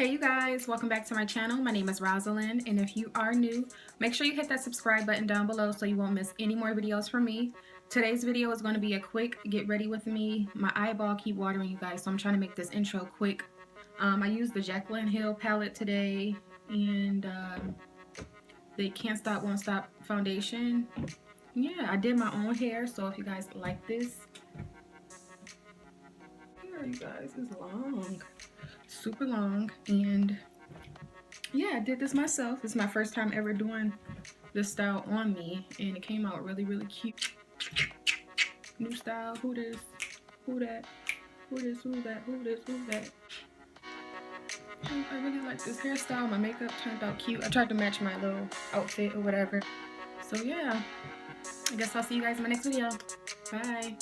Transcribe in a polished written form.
Hey you guys, welcome back to my channel. My name is RosaLynn, and if you are new, make sure you hit that subscribe button down below so you won't miss any more videos from me. Today's video is going to be a quick get ready with me. My eyeball keep watering, you guys, so I'm trying to make this intro quick. I used the Jaclyn Hill palette today and the Can't Stop Won't Stop foundation. Yeah, I did my own hair, so if you guys like this, here you guys, it's long, super long, and yeah, I did this myself. It's my first time ever doing this style on me, and it came out really, really cute. New style. Who this? Who that? Who this? Who that? Who this? Who that? I really like this hairstyle. My makeup turned out cute. I tried to match my little outfit or whatever. So yeah, I guess I'll see you guys in my next video. Bye.